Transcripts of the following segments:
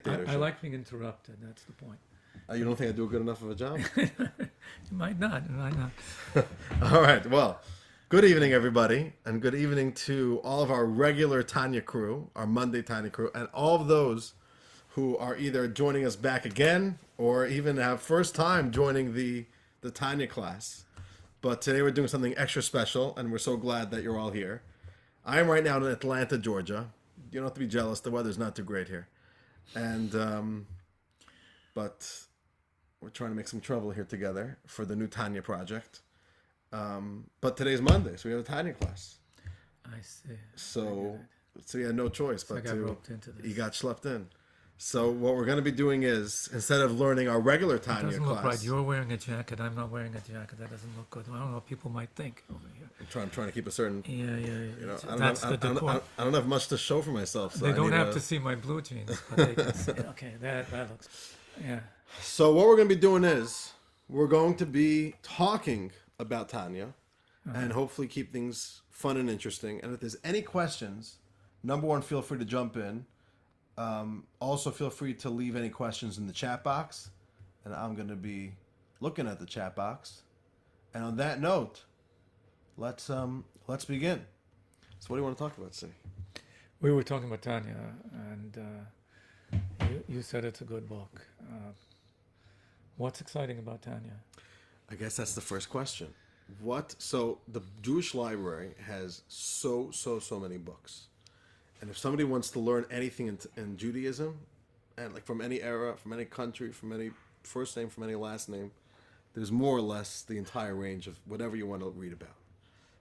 I like being interrupted. That's the point. You don't think I do a good enough of a job? You might not. You might not. All right. Well, good evening, everybody, and good evening to all of our regular Tanya crew, our Monday Tanya crew, and all of those who are either joining us back again or even have first time joining the Tanya class. But today we're doing something extra special, and we're so glad that you're all here. I am right now in Atlanta, Georgia. You don't have to be jealous. The weather's not too great here, and but we're trying to make some trouble here together for the new Tanya project. But today's Monday, so we have a Tanya class. I see. So you had no choice but I got roped into this. You got schlepped in. So what we're going to be doing is, instead of learning our regular It Tanya doesn't class, look right. You're wearing a jacket. I'm not wearing a jacket. That doesn't look good. I don't know what people might think over here. I'm trying to keep a certain. Yeah. You know, I That's don't have much to show for myself. So they don't have to see my blue jeans, but they can see. Okay, that looks. Yeah. So what we're going to be doing is we're going to be talking about Tanya, and hopefully keep things fun and interesting. And if there's any questions, number one, feel free to jump in. Also, feel free to leave any questions in the chat box, and I'm going to be looking at the chat box. And on that note, let's begin. So, what do you want to talk about, Tzvi? We were talking about Tanya, and you said it's a good book. What's exciting about Tanya? I guess that's the first question. So the Jewish library has so many books. And if somebody wants to learn anything in Judaism, and like from any era, from any country, from any first name, from any last name, there's more or less the entire range of whatever you want to read about.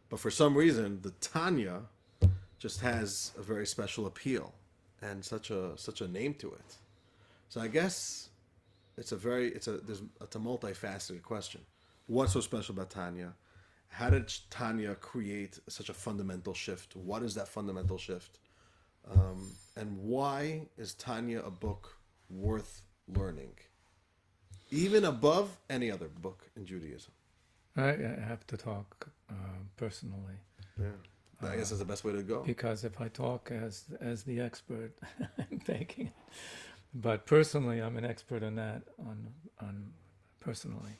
But for some reason, the Tanya just has a very special appeal and such a name to it. So I guess it's a multifaceted question. What's so special about Tanya? How did Tanya create such a fundamental shift? What is that fundamental shift? And why is Tanya a book worth learning, even above any other book in Judaism? I have to talk personally. Yeah, I guess that's the best way to go. Because if I talk as the expert, I'm faking it. But personally, I'm an expert on that. On personally,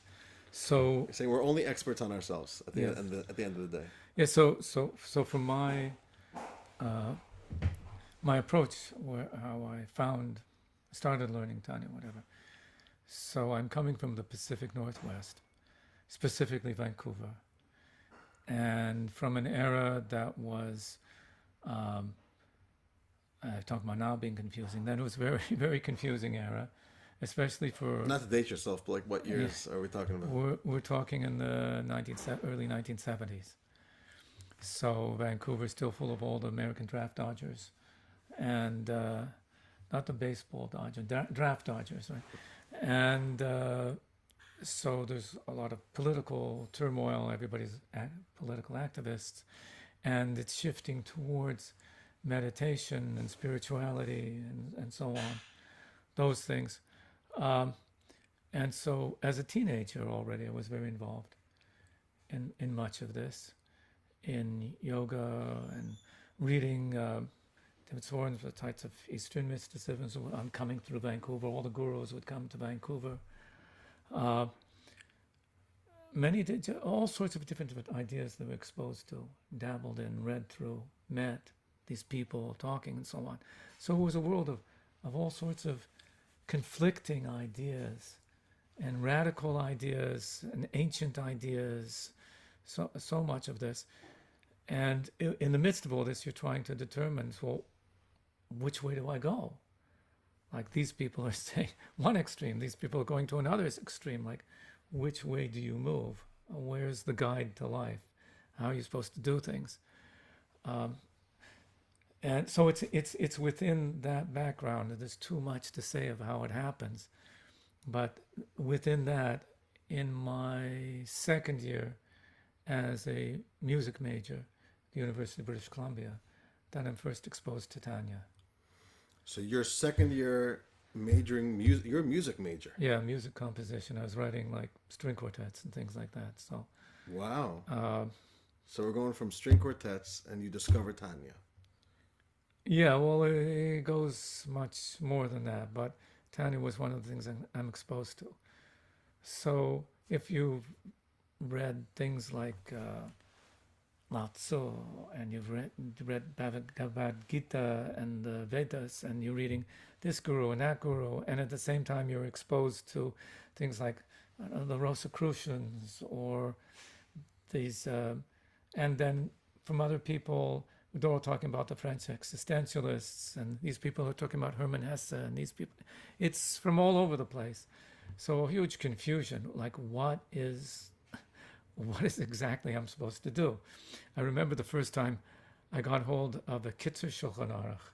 so You're saying we're only experts on ourselves at the Yes. end of the day. yeah. So from my approach, how I started learning Tanya, whatever. So I'm coming from the Pacific Northwest, specifically Vancouver, and from an era that was, I talk about now being confusing. Then it was very, very confusing era, especially for. Not to date yourself, but like what years are we talking about? We're talking in the early 1970s. So Vancouver's still full of all the American draft dodgers, and not the baseball dodger, draft dodgers, right? And so there's a lot of political turmoil. Everybody's political activists, and it's shifting towards meditation and spirituality and so on, those things. And so as a teenager already, I was very involved in much of this, in yoga and reading David Soren's the types of Eastern mysticism. So I'm coming through Vancouver. All the gurus would come to Vancouver. All sorts of different ideas they were exposed to, dabbled in, read through, met these people talking and so on. So it was a world of all sorts of conflicting ideas and radical ideas and ancient ideas, so much of this. And in the midst of all this, you're trying to determine, well, which way do I go? Like these people are saying one extreme, these people are going to another extreme. Like, which way do you move? Where's the guide to life? How are you supposed to do things? And so it's within that background. There's too much to say of how it happens. But within that, in my second year as a music major at the University of British Columbia, that I'm first exposed to Tanya. So your second year majoring music, you're a music major. Yeah, music composition. I was writing like string quartets and things like that. So. Wow. So we're going from string quartets, and you discover Tanya. Yeah, well, it goes much more than that, but Tanya was one of the things I'm exposed to. So if you've read things like Lao Tzu, and you've read Bhagavad Gita and the Vedas, and you're reading this guru and that guru, and at the same time you're exposed to things like the Rosicrucians or these, and then from other people, they're all talking about the French existentialists, and these people are talking about Hermann Hesse, and these people, it's from all over the place. So a huge confusion, like what is exactly I'm supposed to do? I remember the first time I got hold of a Kitzur Shulchan Aruch,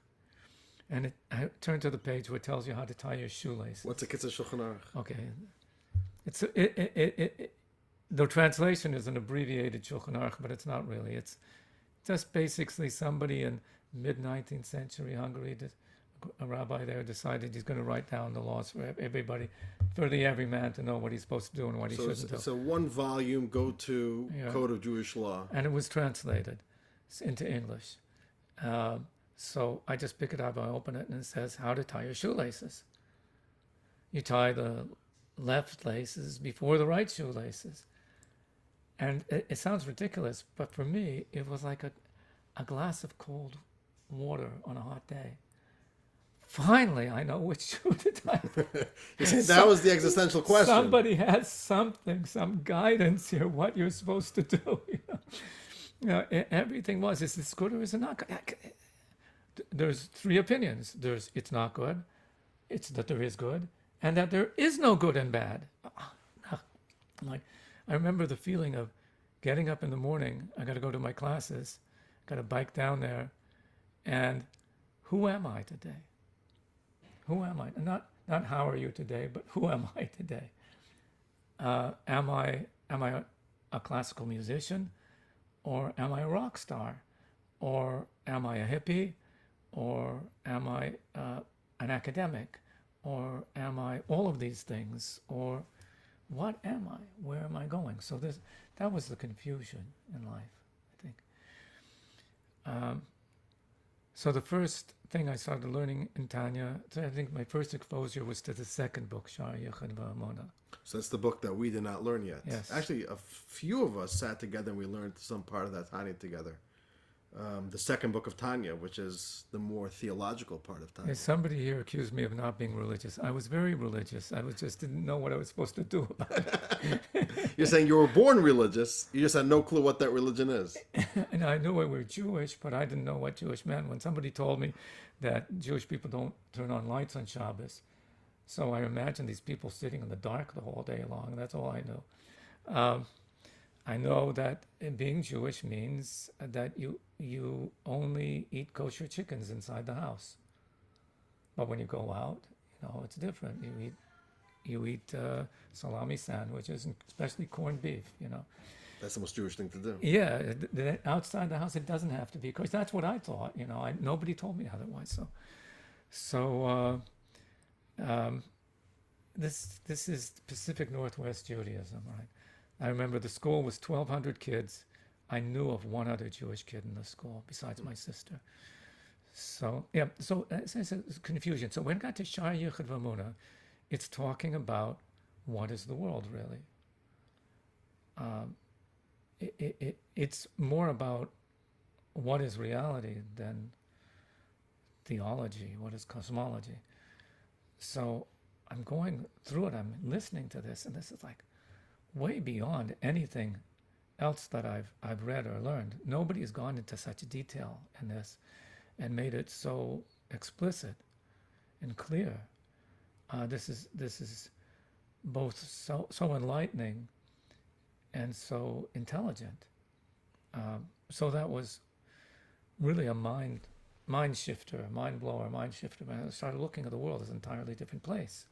and I turned to the page where it tells you how to tie your shoelaces. What's a Kitzur Shulchan Aruch? Okay, the translation is an abbreviated Shulchan Aruch, but it's not really. It's just basically somebody in mid 19th century Hungary, a rabbi there decided he's going to write down the laws for everybody, for the every man to know what he's supposed to do and what he shouldn't do. It's a one volume go-to Yeah. code of Jewish law. And it was translated into English. So I just pick it up, I open it, and it says how to tie your shoelaces. You tie the left laces before the right shoelaces. And it sounds ridiculous, but for me, it was like a glass of cold water on a hot day. Finally, I know which shoe to tie. You see, that was the existential question. Somebody has something, some guidance here, what you're supposed to do. Everything was, is this good or is it not good? There's three opinions. There's it's not good, it's that there is good, and that there is no good and bad. Like, I remember the feeling of getting up in the morning, I got to go to my classes, got to bike down there, and who am I today? Who am I? Not how are you today, but who am I today? Am I a classical musician, or am I a rock star, or am I a hippie, or am I an academic, or am I all of these things, or what am I? Where am I going? So that was the confusion in life, I think. So the first thing I started learning in Tanya, so I think my first exposure was to the second book, Shar Yechid V'Amona. So that's the book that we did not learn yet. Yes. Actually, a few of us sat together and we learned some part of that Tanya together. The second book of Tanya, which is the more theological part of Tanya. Yes, somebody here accused me of not being religious. I was very religious. I just didn't know what I was supposed to do about it. You're saying you were born religious, you just had no clue what that religion is. And I knew we were Jewish, but I didn't know what Jewish meant. When somebody told me that Jewish people don't turn on lights on Shabbos, so I imagined these people sitting in the dark the whole day long. That's all I knew. I know that being Jewish means that you only eat kosher chickens inside the house. But when you go out, it's different. You eat salami sandwiches, and especially corned beef. That's the most Jewish thing to do. Yeah, outside the house it doesn't have to be. Because that's what I thought. Nobody told me otherwise. So this is Pacific Northwest Judaism, right? I remember the school was 1,200 kids. I knew of one other Jewish kid in the school besides my sister. So it's confusion. So when it got to Shar Yichud V'Amuna, it's talking about what is the world really. It's more about what is reality than theology, what is cosmology. So I'm going through it, I'm listening to this, and this is like way beyond anything else that I've read or learned. Nobody has gone into such detail in this and made it so explicit and clear. This is both so enlightening and so intelligent. So that was really a mind shifter, a mind blower, mind shifter. When I started looking at the world as an entirely different place.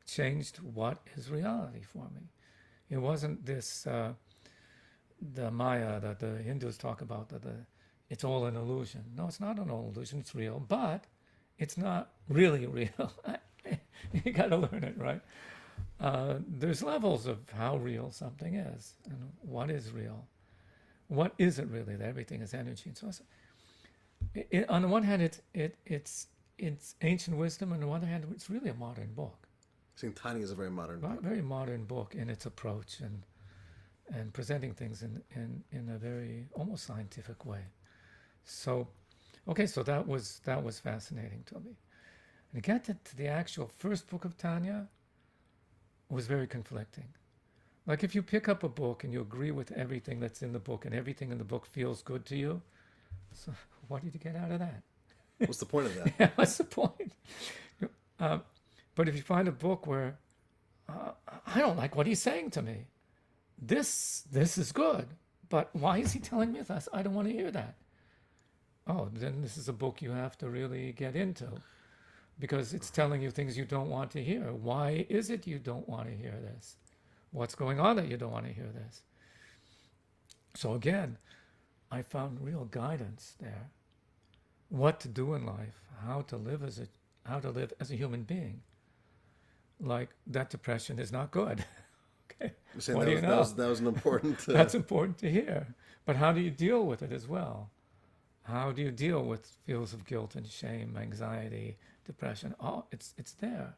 Changed what is reality for me. It wasn't this, the Maya that the Hindus talk about, that it's all an illusion. No, it's not an all illusion, it's real, but it's not really real. You got to learn it, right? There's levels of how real something is and what is real. What is it really? That everything is energy. And so On the one hand, it's ancient wisdom. On the other hand, it's really a modern book. I think Tanya is a very modern book. Very modern book in its approach and presenting things in a very almost scientific way. So, okay, so that was fascinating to me. And to get to the actual first book of Tanya was very conflicting. Like if you pick up a book and you agree with everything that's in the book and everything in the book feels good to you, so what did you get out of that? What's the point of that? Yeah, what's the point? But if you find a book where I don't like what he's saying to me, this is good, but why is he telling me this? I don't want to hear that. Oh, then this is a book you have to really get into, because it's telling you things you don't want to hear. Why is it you don't want to hear this? What's going on that you don't want to hear this? So again, I found real guidance there. What to do in life, how to live as a human being. Like that depression is not good. Okay. What do you know? That was an important. That's important to hear. But how do you deal with it as well? How do you deal with feelings of guilt and shame, anxiety, depression? Oh, it's there.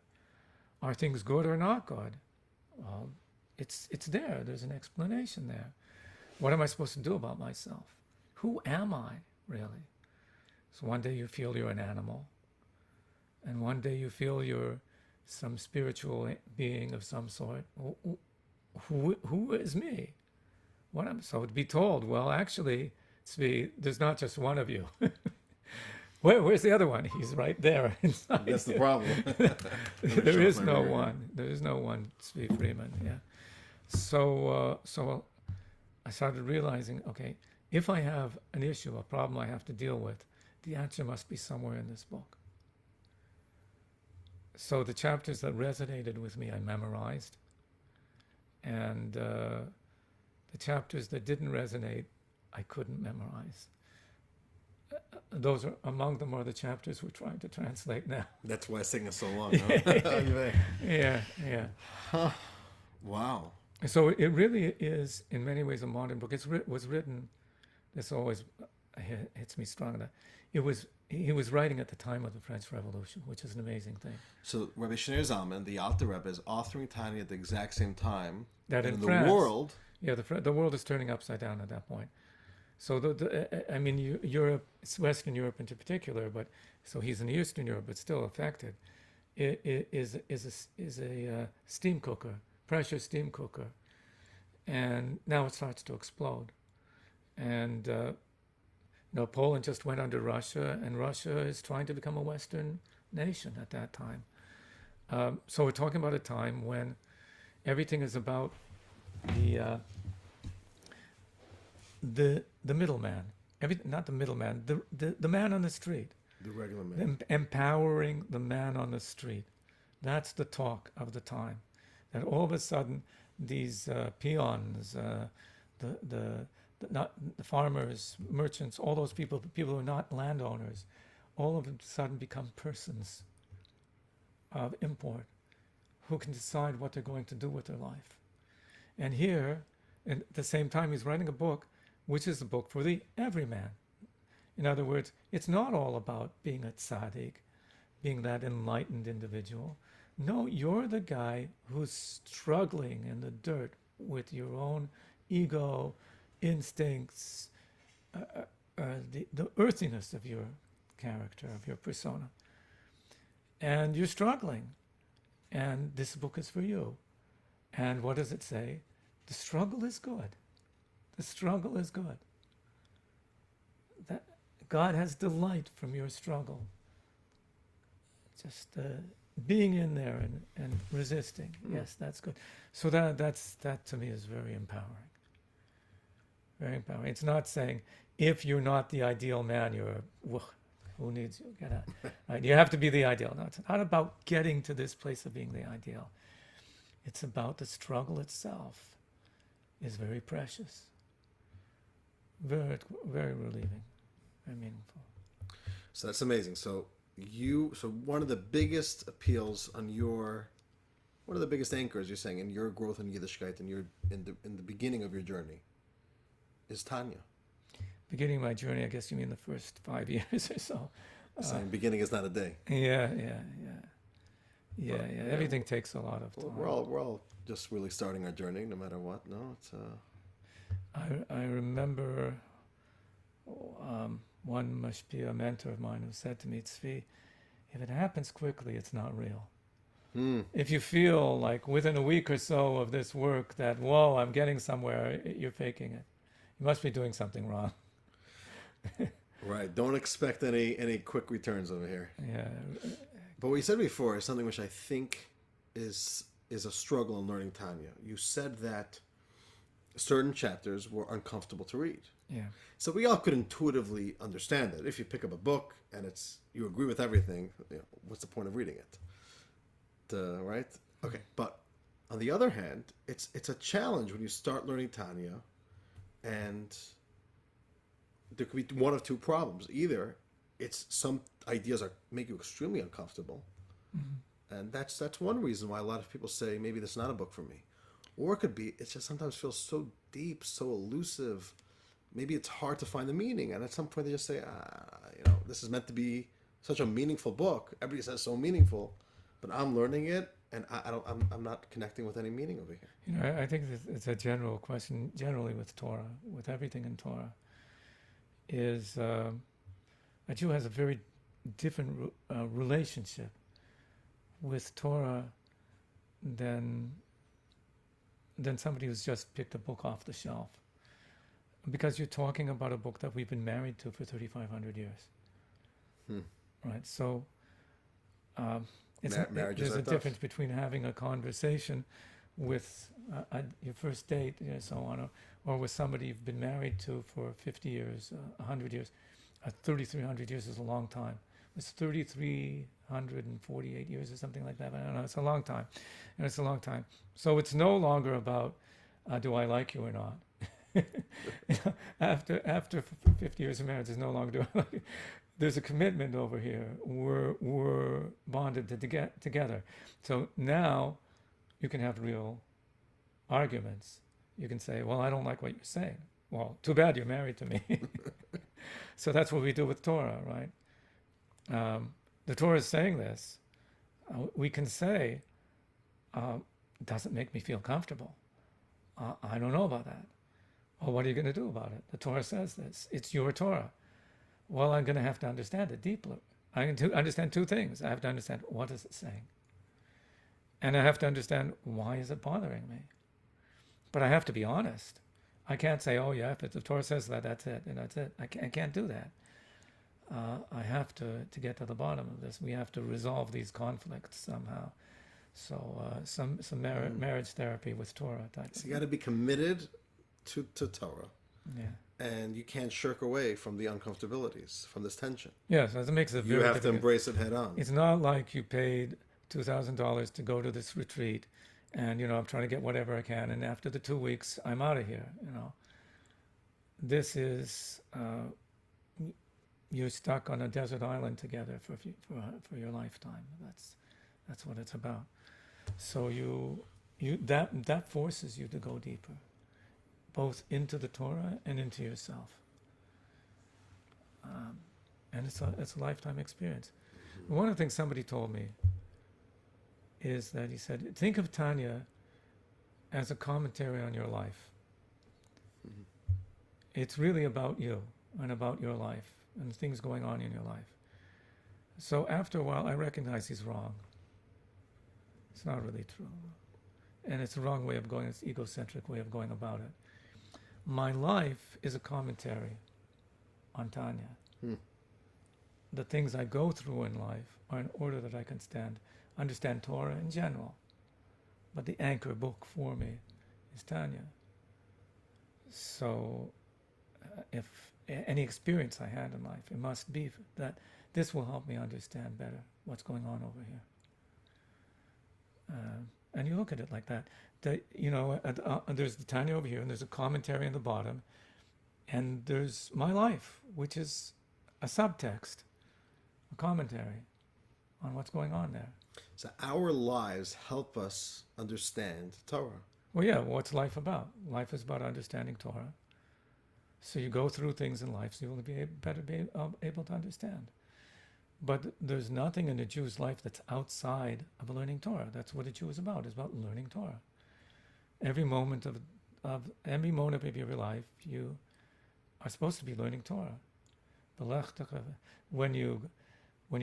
Are things good or not good? Well, it's there. There's an explanation there. What am I supposed to do about myself? Who am I really? So one day you feel you're an animal, and one day you feel you're some spiritual being of some sort. Who is me? So to be told, well, actually, Tzvi, there's not just one of you. Where's the other one? He's right there inside. That's the problem. There is no one. There is no one Tzvi Freeman. Yeah. So I started realizing, okay, if I have an issue, a problem I have to deal with, the answer must be somewhere in this book. So the chapters that resonated with me, I memorized. And the chapters that didn't resonate, I couldn't memorize. Those are among them are the chapters we're trying to translate now. That's why it's taking us so long. Huh? Yeah. Huh. Wow. So it really is, in many ways, a modern book. It was written. This always hits me strong. He was writing at the time of the French Revolution, which is an amazing thing. So Rabbi Shneur Zalman, the Alter Rebbe, is authoring Tanya at the exact same time that in the France, world. Yeah, the world is turning upside down at that point. So Europe, Western Europe in particular, but so he's in Eastern Europe, but still affected. It is a steam cooker, pressure steam cooker, and now it starts to explode. And Poland just went under Russia, and Russia is trying to become a Western nation at that time. So we're talking about a time when everything is about the middleman. Not the middleman, the man on the street. The regular man. Empowering the man on the street. That's the talk of the time. That all of a sudden these peons, the farmers, merchants, all those people, the people who are not landowners, all of a sudden become persons of import who can decide what they're going to do with their life. And here, at the same time, he's writing a book, which is a book for the everyman. In other words, it's not all about being a tzaddik, being that enlightened individual. No, you're the guy who's struggling in the dirt with your own ego, instincts, the earthiness of your character, of your persona. And you're struggling. And this book is for you. And what does it say? The struggle is good. The struggle is good. That God has delight from your struggle. Just being in there and resisting. Yes, that's good. So that to me is very empowering. Very empowering. It's not saying if you're not the ideal man, who needs you? Get out. Right? You have to be the ideal. No, it's not about getting to this place of being the ideal. It's about the struggle itself is very precious. Very, very relieving, very meaningful. So that's amazing. So one of the biggest appeals on one of the biggest anchors you're saying in your growth in Yiddishkeit and in the beginning of your journey is Tanya. beginning of my journey, I guess you mean the first 5 years or so. Saying beginning is not a day. Yeah. Everything takes a lot of time. We're all just really starting our journey, no matter what. No, it's I remember one must be a mentor of mine who said to me, Tzvi, if it happens quickly, it's not real. If you feel like within a week or so of this work that, whoa, I'm getting somewhere, you're faking it. You must be doing something wrong. right. Don't expect any quick returns over here. Yeah. But what you said before is something which I think is a struggle in learning Tanya. You said that certain chapters were uncomfortable to read. Yeah. So we all could intuitively understand that. If you pick up a book and you agree with everything, what's the point of reading it? Right? Okay. But on the other hand, it's a challenge when you start learning Tanya, and there could be one of two problems. Either it's some ideas make you extremely uncomfortable, and that's one reason why a lot of people say maybe this is not a book for me. Or it could be it just sometimes feels so deep, so elusive. Maybe it's hard to find the meaning, and at some point they just say, this is meant to be such a meaningful book. Everybody says so meaningful, but I'm learning it, and I'm not connecting with any meaning over here. I think it's a general question, generally with Torah, with everything in Torah, is a Jew has a very different relationship with Torah than somebody who's just picked a book off the shelf. Because you're talking about a book that we've been married to for 3,500 years. Right? So there's a difference between having a conversation with your first date, so on, or with somebody you've been married to for 50 years, 100 years. 3,300 years is a long time. It's 3,348 years or something like that. I don't know. It's a long time. And it's a long time. So it's no longer about, do I like you or not? After 50 years of marriage, there's no longer, do I like you? There's a commitment over here. We're bonded together. So now you can have real arguments. You can say, well, I don't like what you're saying. Well, too bad you're married to me. So that's what we do with Torah, right? The Torah is saying this. We can say, it doesn't make me feel comfortable. I don't know about that. Well, what are you going to do about it? The Torah says this. It's your Torah. Well, I'm going to have to understand it deeply. I have to understand two things. I have to understand what is it saying. And I have to understand why is it bothering me. But I have to be honest. I can't say, oh yeah, if the Torah says that, that's it, and that's it. I can't do that. I have to get to the bottom of this. We have to resolve these conflicts somehow. So some marriage therapy with Torah type. So you got to be committed to Torah. Yeah. And you can't shirk away from the uncomfortabilities, from this tension. Yes, it makes it very You have difficult. to embrace it head on. It's not like you paid $2,000 to go to this retreat, and I'm trying to get whatever I can, and after the 2 weeks, I'm out of here. This is you're stuck on a desert island together for your lifetime. That's what it's about. So that forces you to go deeper, both into the Torah and into yourself. And it's a lifetime experience. One of the things somebody told me is that he said, think of Tanya as a commentary on your life. It's really about you and about your life and things going on in your life. So after a while, I recognize he's wrong. It's not really true. And it's the wrong way of going. It's egocentric way of going about it. My life is a commentary on Tanya. The things I go through in life are in order that I can understand Torah in general. But the anchor book for me is Tanya. So if any experience I had in life, it must be that this will help me understand better what's going on over here. And you look at it like that. There's the Tanya over here, and there's a commentary on the bottom, and there's my life, which is a subtext, a commentary on what's going on there. So our lives help us understand Torah. Well, yeah, what's life about? Life is about understanding Torah. So you go through things in life so you'll be better be able to understand. But there's nothing in a Jew's life that's outside of learning Torah. That's what a Jew is about. It's about learning Torah. Every moment of every moment of your life, you are supposed to be learning Torah. When you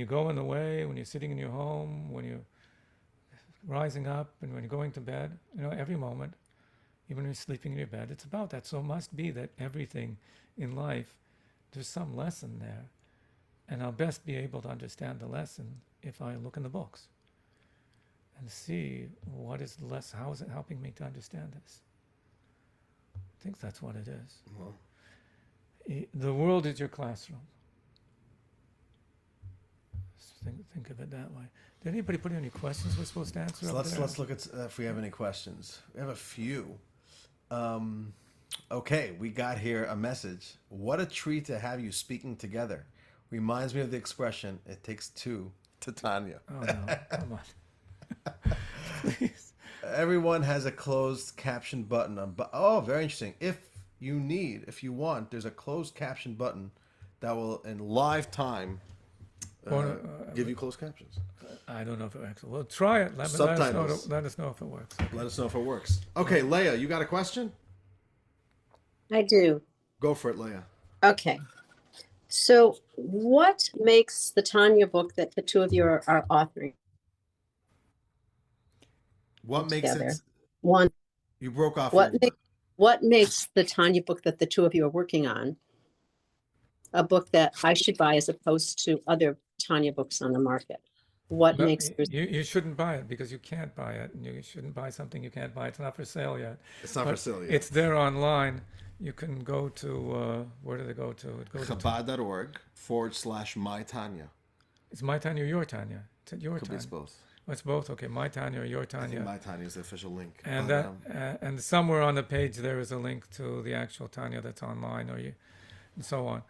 go in the way, when you're sitting in your home, when you're rising up, and when you're going to bed, every moment, even when you're sleeping in your bed, it's about that. So it must be that everything in life, there's some lesson there. And I'll best be able to understand the lesson if I look in the books and see what is the lesson, how is it helping me to understand this. I think that's what it is. Well, The world is your classroom. Think of it that way. Did anybody put any questions we're supposed to answer? so let's look at if we have any questions. We have a few. Okay, we got here a message. What a treat to have you speaking together. Reminds me of the expression, it takes two to Tanya. Oh, no. Come on. Please. Everyone has a closed caption button on. Oh, very interesting. If you want, there's a closed caption button that will, in live time, give you closed captions. I don't know if it works. Well, try it. Subtitles. Let us know if it works. Let us know if it works. Okay, Leah, you got a question? I do. Go for it, Leah. Okay. So what makes the Tanya book that the two of you are authoring What makes together? it? One, You broke off. what makes the Tanya book that the two of you are working on a book that I should buy as opposed to other Tanya books on the market? What But makes you shouldn't buy it because you can't buy it, and you shouldn't buy something you can't buy. It's not for sale yet. It's not But for sale yet. It's there online. You can go to where do they go to? It goes to Chabad.org/my Tanya. it's my Tanya or your Tanya. It's your Could be Tanya. both. Oh, it's both. Okay, my Tanya or your I think Tanya. my Tanya is the official link. And But, and somewhere on the page there is a link to the actual Tanya that's online, and so on.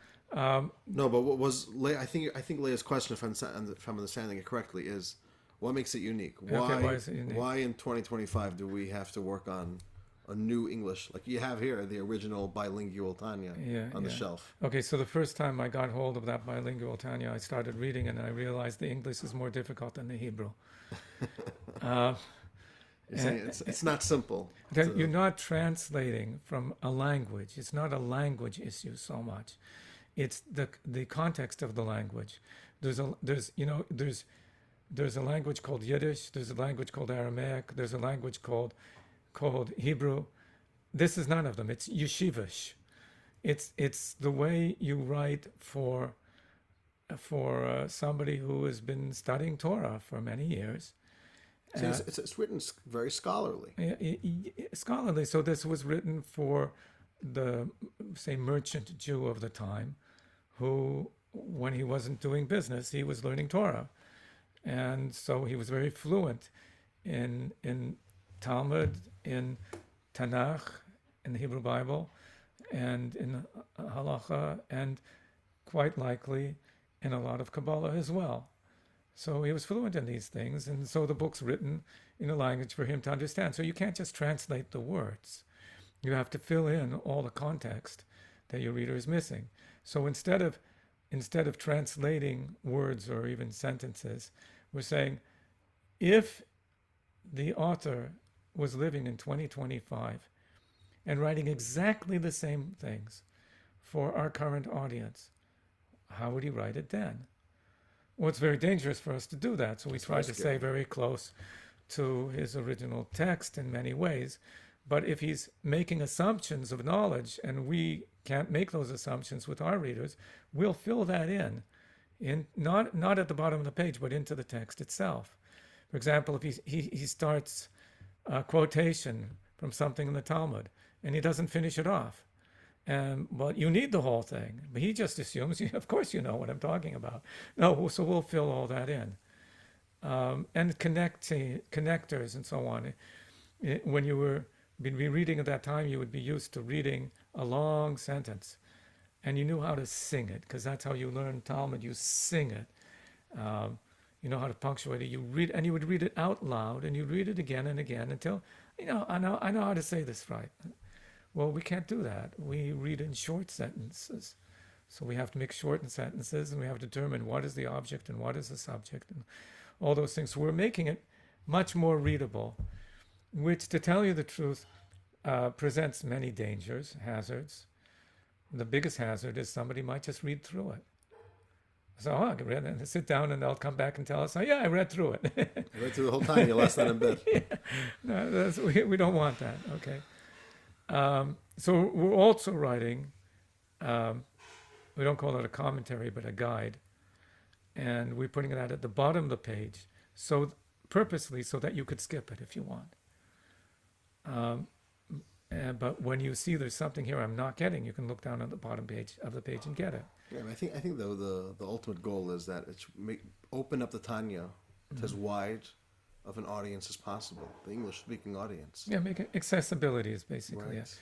no, but what was Leah? I think Leah's question, if I'm understanding it correctly, is what makes it unique? Why is it unique? Why in 2025 do we have to work on a new English, like you have here, the original bilingual Tanya on the shelf? Okay, so the first time I got hold of that bilingual Tanya, I started reading and I realized the English is more difficult than the Hebrew. You're saying it's not simple. That you're not translating from a language. It's not a language issue so much. It's the context of the language. There's a language called Yiddish. There's a language called Aramaic. There's a language called Hebrew. This is none of them. It's yeshivish. It's the way you write for somebody who has been studying Torah for many years. See, it's written very scholarly. Scholarly. So this was written for the, say, merchant Jew of the time, who, when he wasn't doing business, he was learning Torah, and so he was very fluent in Talmud, in Tanakh, in the Hebrew Bible, and in Halacha, and quite likely in a lot of Kabbalah as well. So he was fluent in these things, and so the book's written in a language for him to understand. So you can't just translate the words. You have to fill in all the context that your reader is missing. So instead of translating words or even sentences, we're saying, if the author was living in 2025 and writing exactly the same things for our current audience, how would he write it then? Well, it's very dangerous for us to do that, so we try to stay very close to his original text in many ways. But if he's making assumptions of knowledge and we can't make those assumptions with our readers, we'll fill that in not at the bottom of the page, but into the text itself. For example, if he starts a quotation from something in the Talmud and he doesn't finish it off, well, you need the whole thing. But he just assumes, of course you know what I'm talking about. No, so we'll fill all that in. And connectors and so on. When you were reading at that time, you would be used to reading a long sentence. And you knew how to sing it, because that's how you learn Talmud. You sing it. You know how to punctuate it. You read, and you would read it out loud, and you read it again and again until, I know how to say this right. Well, we can't do that. We read in short sentences. So we have to make shortened sentences, and we have to determine what is the object and what is the subject and all those things. So we're making it much more readable, which, to tell you the truth, presents many dangers, hazards. The biggest hazard is somebody might just read through it. So I can read it and sit down, and they'll come back and tell us, "Oh yeah, I read through it." I read through the whole time. You're last night in bed. No, we don't want that. Okay. So we're also writing. We don't call it a commentary, but a guide, and we're putting it out at the bottom of the page, so purposely so that you could skip it if you want. But when you see there's something here I'm not getting, you can look down at the bottom page of the page and get it. Yeah, I think though the ultimate goal is that it should open up the Tanya to as wide of an audience as possible, the English speaking audience. Yeah, make it accessibility is basically Right. it.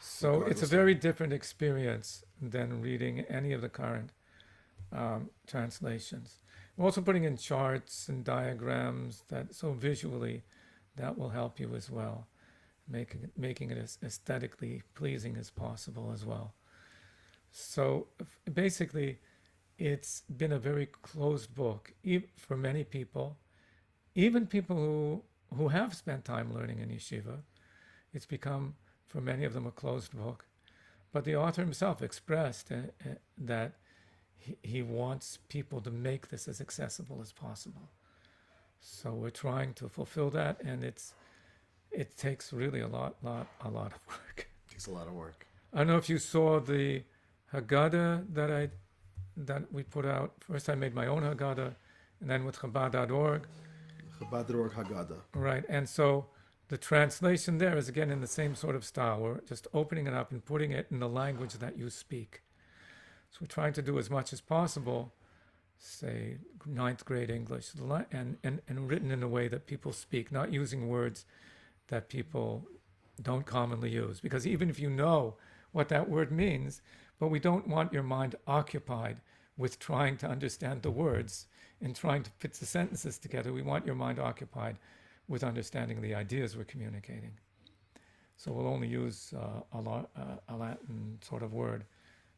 So it's a very different experience than reading any of the current translations. We're also putting in charts and diagrams so visually that will help you as well, making it as aesthetically pleasing as possible as well. So basically, it's been a very closed book for many people, even people who have spent time learning in yeshiva. It's become, for many of them, a closed book. But the author himself expressed that he wants people to make this as accessible as possible. So we're trying to fulfill that, and it takes really a lot of work. It takes a lot of work. I don't know if you saw the Haggadah that we put out. First, I made my own Haggadah, and then with Chabad.org. Chabad.org Haggadah. Right, and so the translation there is again in the same sort of style. We're just opening it up and putting it in the language that you speak. So we're trying to do as much as possible, say ninth grade English, and written in a way that people speak, not using words that people don't commonly use. Because even if you know what that word means, but we don't want your mind occupied with trying to understand the words and trying to put the sentences together. We want your mind occupied with understanding the ideas we're communicating. So we'll only use a Latin sort of word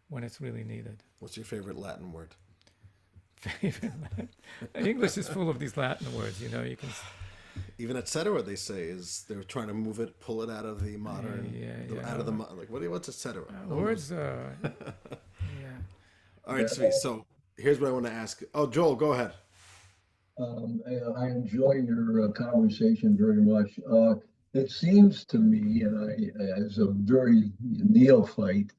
when it's really needed. What's your favorite Latin word? Favorite Latin? English is full of these Latin words. You know, you can. Even et cetera, they say, is they're trying to move it, pull it out of the modern, out of the like. What's et cetera? Words. Yeah. All right, Tzvi. So here's what I want to ask. Oh, Joel, go ahead. I enjoy your conversation very much. It seems to me, and I, as a very neophyte,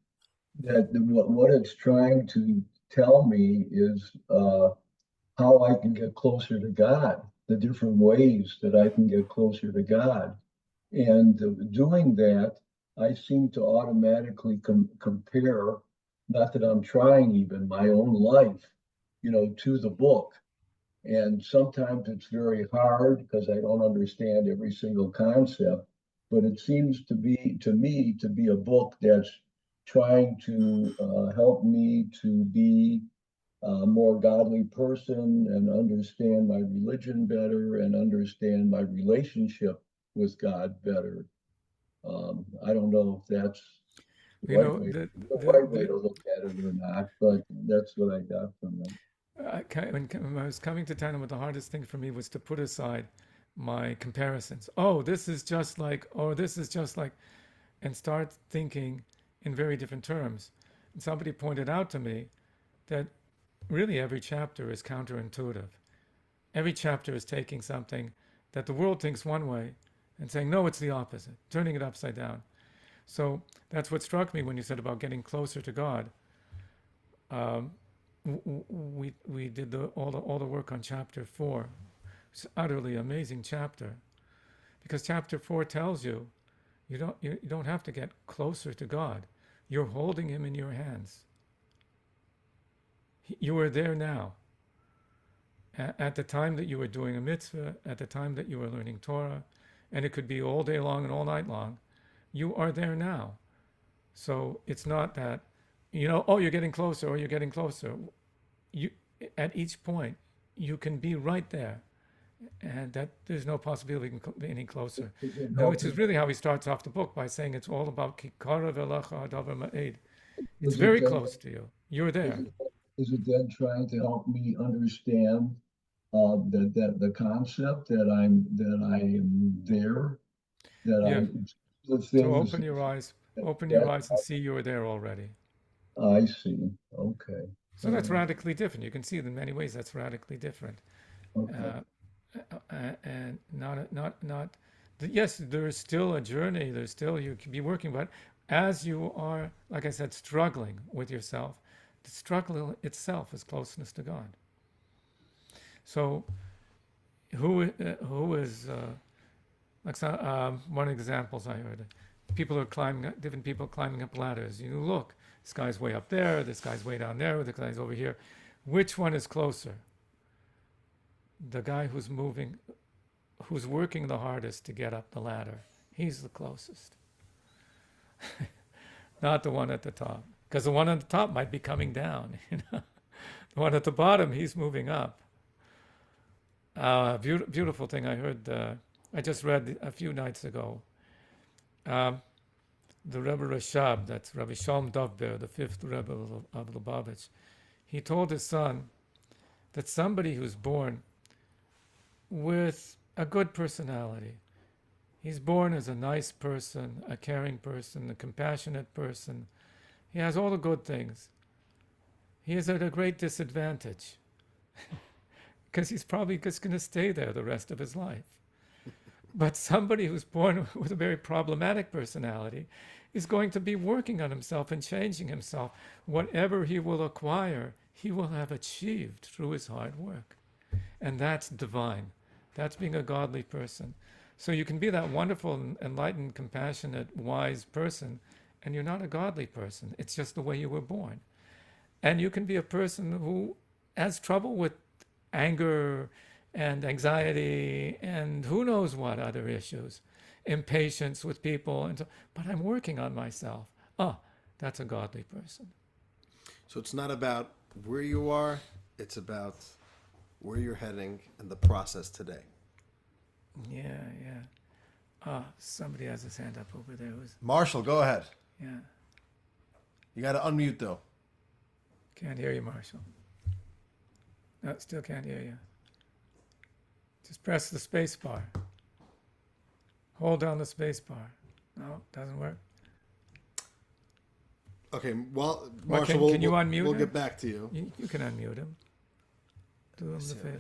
that what it's trying to tell me is how I can get closer to God, the different ways that I can get closer to God. And doing that, I seem to automatically compare, not that I'm trying even, my own life, to the book. And sometimes it's very hard because I don't understand every single concept, but it seems to me to be a book that's trying to help me to be a more godly person and understand my religion better and understand my relationship with God better. I don't know if that's the right way to look at it or not, but that's what I got from it. When I was coming to Tanya, the hardest thing for me was to put aside my comparisons. Oh, this is just like, and start thinking in very different terms. And somebody pointed out to me that really every chapter is counterintuitive. Every chapter is taking something that the world thinks one way and saying, no, it's the opposite, turning it upside down. So that's what struck me when you said about getting closer to God. We did all the work on chapter 4. It's an utterly amazing chapter, because chapter 4 tells you you don't have to get closer to God. You're holding Him in your hands. You are there now. At the time that you were doing a mitzvah, at the time that you were learning Torah, and it could be all day long and all night long, you are there now. So it's not that, you're getting closer or you're getting closer. At each point, you can be right there and that there's no possibility we can be any closer. Is it And which is helping? really how he starts off the book by saying it's all about kikara v'lecha adavar ma'ed. It's Is it very then, close to you. You're is there. it, is it then trying to help me understand the concept that I am there, that Yeah. the To things open your that eyes and see you're there already. I see. Okay. So that's radically different. You can see it in many ways. That's radically different. Okay. And yes, there is still a journey. There's still, you can be working, but as you are, like I said, struggling with yourself, the struggle itself is closeness to God. So who is like one of the examples I heard, people are different people climbing up ladders. You look, this guy's way up there, this guy's way down there, this guy's over here. Which one is closer? The guy who's working the hardest to get up the ladder. He's the closest. Not the one at the top. Because the one at the top might be coming down. The one at the bottom, he's moving up. Beautiful thing I heard, I just read a few nights ago. The Rebbe Rashab, that's Rabbi Shalom Dovber, the fifth Rebbe of Lubavitch, he told his son that somebody who's born with a good personality, he's born as a nice person, a caring person, a compassionate person, he has all the good things. He is at a great disadvantage because he's probably just going to stay there the rest of his life. But somebody who's born with a very problematic personality is going to be working on himself and changing himself. Whatever he will acquire, he will have achieved through his hard work. And that's divine. That's being a godly person. So you can be that wonderful, enlightened, compassionate, wise person, and you're not a godly person. It's just the way you were born. And you can be a person who has trouble with anger and anxiety and who knows what other issues, impatience with people, and so, but I'm working on myself. Oh, that's a godly person. So it's not about where you are, it's about where you're heading and the process today. Yeah, yeah. Oh, somebody has his hand up over there. Marshall, go ahead. Yeah. You got to unmute though. Can't hear you, Marshall. No, still can't hear you. Just press the space bar. Hold down the space bar. No, doesn't work. Okay, well, Well, Marshall, can you unmute we'll him? get back to you. You can unmute him. Do him the See over favor.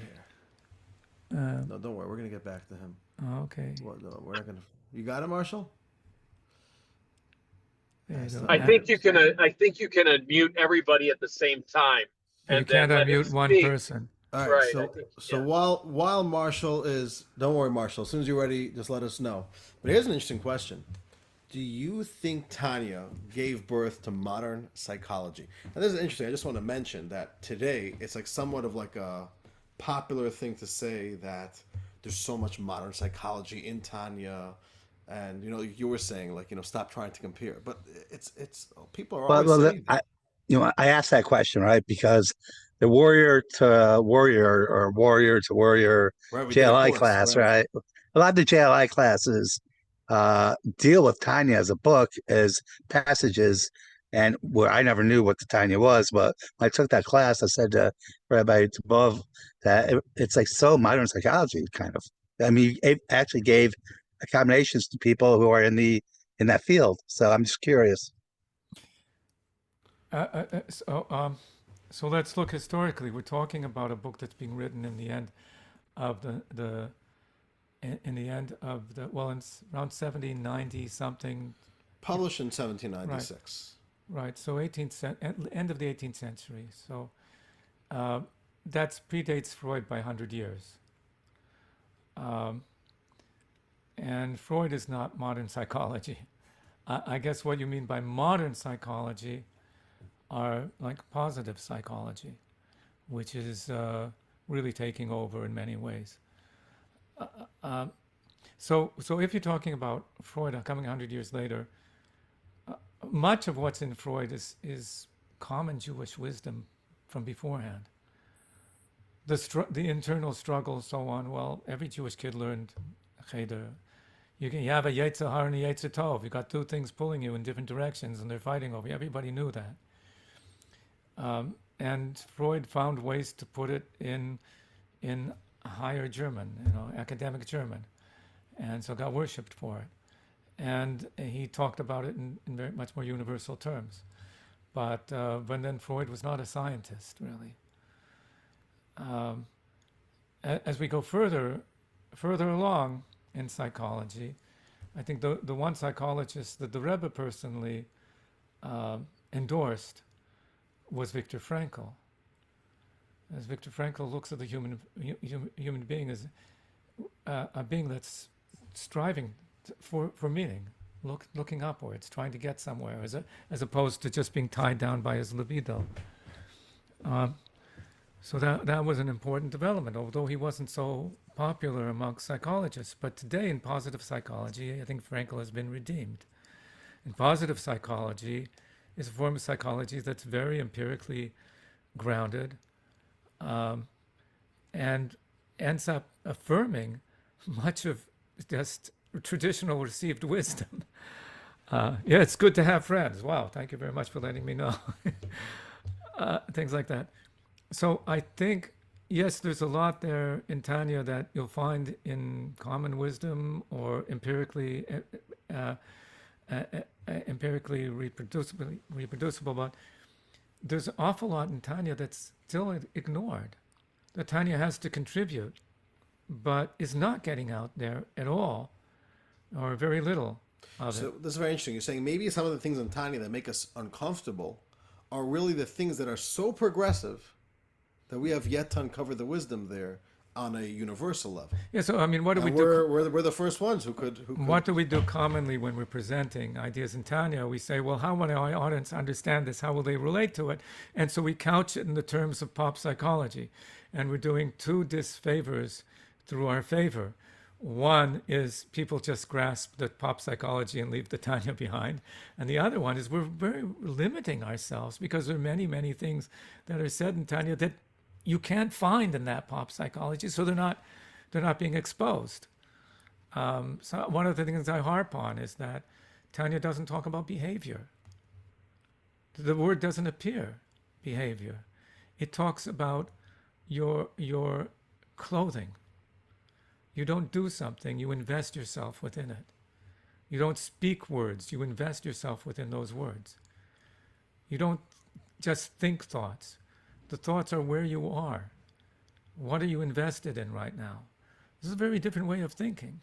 here. No, don't worry. We're gonna get back to him. Oh, okay. Well, no, we're not gonna. You got it, Marshall? There you go. I think you can. I think you can unmute everybody at the same time, You and can't then let it unmute one speak. person. All right. Right, So, I think, so yeah. while Marshall is, don't worry, Marshall. As soon as you're ready, just let us know. But here's an interesting question: do you think Tanya gave birth to modern psychology? And this is interesting. I just want to mention that today it's like somewhat of like a popular thing to say that there's so much modern psychology in Tanya, and you were saying like stop trying to compare. But it's people are always saying that. I asked that question, right? Because the warrior to warrior or warrior to warrior Right, we did a JLI course, class, right. right? A lot of the JLI classes deal with Tanya as a book, as passages, and where I never knew what the Tanya was, but when I took that class, I said to Rabbi above that it's like so modern psychology, kind of. I mean, it actually gave accommodations to people who are in that field. So I'm just curious. So let's look historically. We're talking about a book that's being written in the end of well, in around 1790 something. Published in 1796. Right. So end of the 18th century. So that predates Freud by 100 years. And Freud is not modern psychology. I guess what you mean by modern psychology are like positive psychology, which is really taking over in many ways. So if you're talking about Freud coming 100 years later, much of what's in Freud is common Jewish wisdom from beforehand. the internal struggle, so on. Well, every Jewish kid learned cheder. You have a Yetzer Hara and a Yetzer Tov. You got two things pulling you in different directions, and they're fighting over you. Everybody knew that. And Freud found ways to put it in higher German, academic German, and so got worshipped for it. And he talked about it in very much more universal terms. But then Freud was not a scientist, really. As we go further along in psychology, I think the one psychologist that the Rebbe personally endorsed was Viktor Frankl. As Viktor Frankl looks at the human being as a being that's striving for meaning, looking upwards, trying to get somewhere, as opposed to just being tied down by his libido. So that was an important development, although he wasn't so popular amongst psychologists. But today in positive psychology, I think Frankl has been redeemed. And positive psychology is a form of psychology that's very empirically grounded, and ends up affirming much of just traditional received wisdom. Yeah, it's good to have friends. Wow, thank you very much for letting me know. Things like that. So I think, yes, there's a lot there in Tanya that you'll find in common wisdom or empirically reproducible, but there's an awful lot in Tanya that's still ignored, that Tanya has to contribute, but is not getting out there at all, or very little of So it. this is very interesting. You're saying maybe some of the things in Tanya that make us uncomfortable are really the things that are so progressive that we have yet to uncover the wisdom there on a universal level. Yeah, so I mean, what do we And do? we're the first ones who could. What do we do commonly when we're presenting ideas in Tanya? We say, well, how will our audience understand this? How will they relate to it? And so we couch it in the terms of pop psychology. And we're doing two disfavors through our favor. One is people just grasp the pop psychology and leave the Tanya behind. And the other one is we're very limiting ourselves because there are many, many things that are said in Tanya that you can't find in that pop psychology, so they're not being exposed. So one of the things I harp on is that Tanya doesn't talk about behavior. The word doesn't appear, behavior. It talks about your clothing. You don't do something, you invest yourself within it. You don't speak words, you invest yourself within those words. You don't just think thoughts. The thoughts are where you are. What are you invested in right now? This is a very different way of thinking.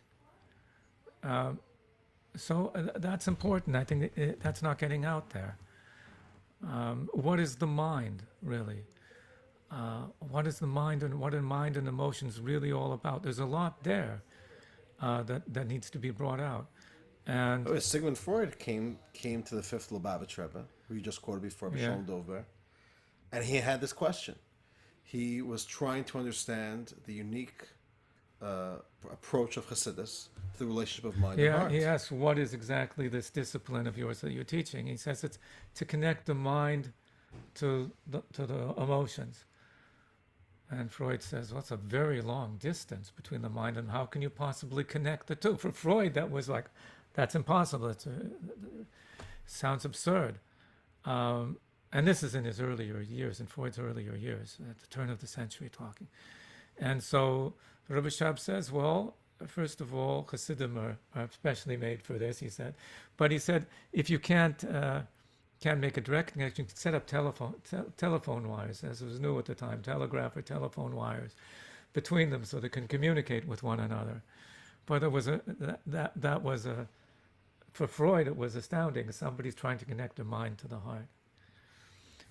So that's important. I think that's not getting out there. What is the mind, really? What is the mind and what are mind and emotions really all about? There's a lot there that needs to be brought out. And Sigmund Freud came to the fifth Lubavitch Rebbe, who you just quoted before, B'Shalom Dover, and he had this question. He was trying to understand the unique approach of Hasidus to the relationship of mind and yeah, heart. he asks, what is exactly this discipline of yours that you're teaching? He says it's to connect the mind to the emotions. And Freud says, well, it's a very long distance between the mind and how can you possibly connect the two? For Freud, that was like, that's impossible. Sounds absurd. And this is in his earlier years, in Freud's earlier years, at the turn of the century talking. And so Rabbi Shab says, well, first of all, Hasidim are especially made for this, he said. But he said, if you can't make a direct connection, you can set up telephone wires, as was new at the time, telegraph or telephone wires between them so they can communicate with one another. But there was that was for Freud, it was astounding. Somebody's trying to connect the mind to the heart.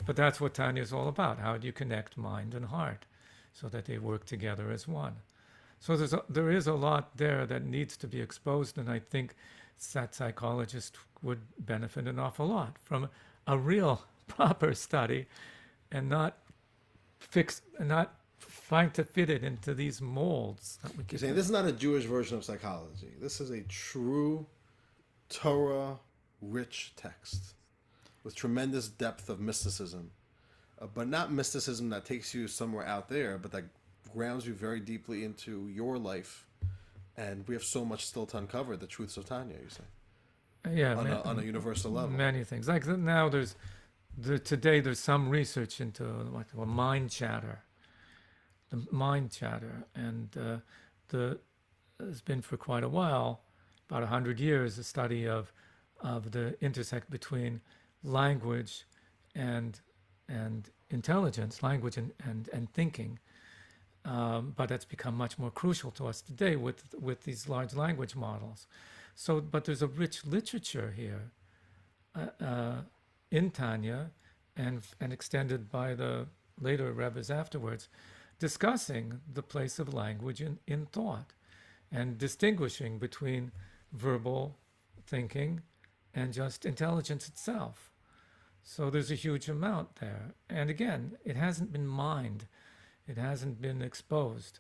But that's what Tanya is all about. How do you connect mind and heart so that they work together as one? So there is a lot there that needs to be exposed, and I think that psychologists would benefit an awful lot from a real proper study and not trying to fit it into these molds that we You're keep. saying this is not a Jewish version of psychology. This is a true Torah-rich text with tremendous depth of mysticism, but not mysticism that takes you somewhere out there, but that grounds you very deeply into your life, and we have so much still to uncover. The truths of Tanya, you say, Yeah, on a universal level. many things. Like now, today there's some research into what well, mind chatter, the mind chatter, and there's been for quite a while, about 100 years, a study of the intersect between language and intelligence, language and thinking. But that's become much more crucial to us today with these large language models. So, but there's a rich literature here in Tanya and extended by the later Rebbes afterwards, discussing the place of language in thought and distinguishing between verbal thinking and just intelligence itself. So there's a huge amount there. And again, it hasn't been mined. It hasn't been exposed.